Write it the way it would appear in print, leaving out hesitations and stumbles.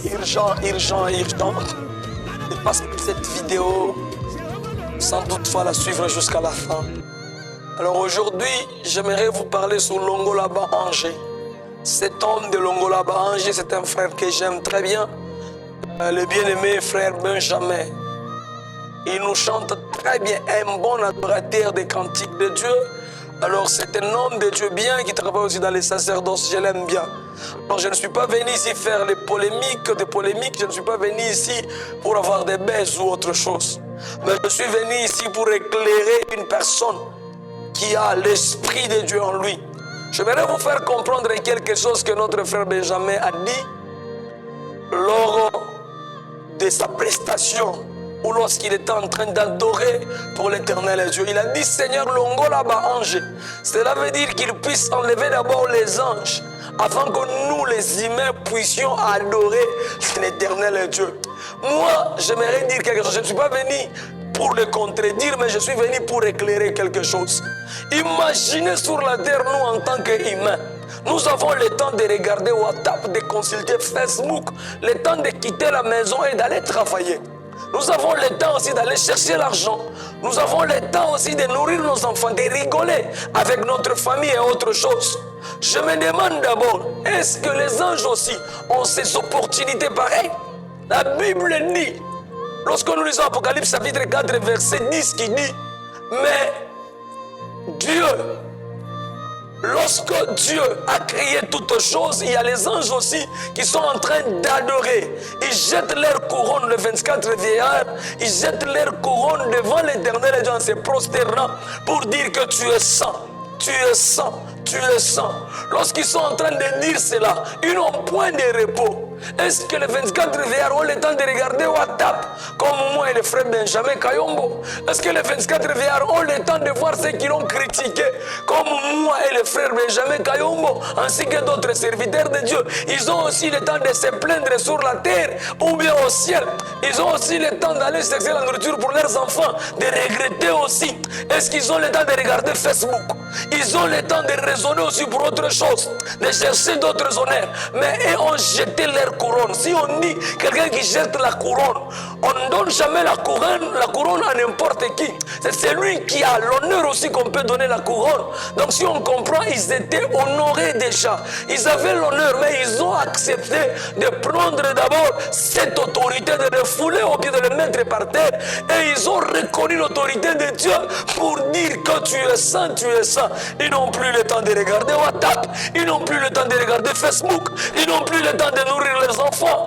urgent. Et parce que cette vidéo, sans doute, va la suivre jusqu'à la fin. Alors aujourd'hui, j'aimerais vous parler sur Longolaba Angers. Cet homme de Longolaba Angers, c'est un frère que j'aime très bien. Le bien-aimé frère Benjamin. Il nous chante très bien, un bon adorateur des cantiques de Dieu. Alors c'est un homme de Dieu bien qui travaille aussi dans les sacerdoces, je l'aime bien. Alors je ne suis pas venu ici faire des polémiques, je ne suis pas venu ici pour avoir des baises ou autre chose. Mais je suis venu ici pour éclairer une personne qui a l'Esprit de Dieu en lui. J'aimerais vous faire comprendre quelque chose que notre frère Benjamin a dit lors de sa prestation ou lorsqu'il était en train d'adorer pour l'Éternel Dieu. Il a dit, Seigneur, Longolaba Angers. Cela veut dire qu'il puisse enlever d'abord les anges afin que nous, les humains, puissions adorer l'Éternel Dieu. Moi, j'aimerais dire quelque chose. Je ne suis pas venu pour le contredire, mais je suis venu pour éclairer quelque chose. Imaginez sur la terre, nous, en tant qu'humains, nous avons le temps de regarder WhatsApp, de consulter Facebook, le temps de quitter la maison et d'aller travailler. Nous avons le temps aussi d'aller chercher l'argent. Nous avons le temps aussi de nourrir nos enfants, de rigoler avec notre famille et autre chose. Je me demande d'abord, est-ce que les anges aussi ont ces opportunités pareilles? La Bible dit, lorsque nous lisons Apocalypse chapitre 4, verset 10, qui dit, mais Dieu, lorsque Dieu a créé toutes choses, il y a les anges aussi qui sont en train d'adorer. Ils jettent leur couronne, les 24 vieillards, ils jettent leur couronne devant l'Éternel et Dieu en se prosternant pour dire que tu es saint, tu es saint, tu es saint. Lorsqu'ils sont en train de dire cela, ils n'ont point de repos. Est-ce que les 24 vieillards ont le temps de regarder WhatsApp comme moi et le frère Benjamin Kayombo? Est-ce que les 24 vieillards ont le temps de voir ceux qui l'ont critiqué comme moi et le frère Benjamin Kayombo ainsi que d'autres serviteurs de Dieu? Ils ont aussi le temps de se plaindre sur la terre ou bien au ciel. Ils ont aussi le temps d'aller chercher la nourriture pour leurs enfants, de regretter aussi. Est-ce qu'ils ont le temps de regarder Facebook? Ils ont le temps de raisonner aussi pour autre chose, de chercher d'autres honneurs. Mais ils ont jeté leur couronne. Si on dit quelqu'un qui jette la couronne, on ne donne jamais la couronne à n'importe qui. C'est celui qui a l'honneur aussi qu'on peut donner la couronne. Donc si on comprend, ils étaient honorés déjà. Ils avaient l'honneur, mais ils ont accepté de prendre d'abord cette autorité, de le fouler au pied, de le mettre par terre. Et ils ont reconnu l'autorité de Dieu pour dire que tu es saint, tu es saint. Ils n'ont plus le temps de regarder WhatsApp, ils n'ont plus le temps de regarder Facebook, ils n'ont plus le temps de nourrir les enfants,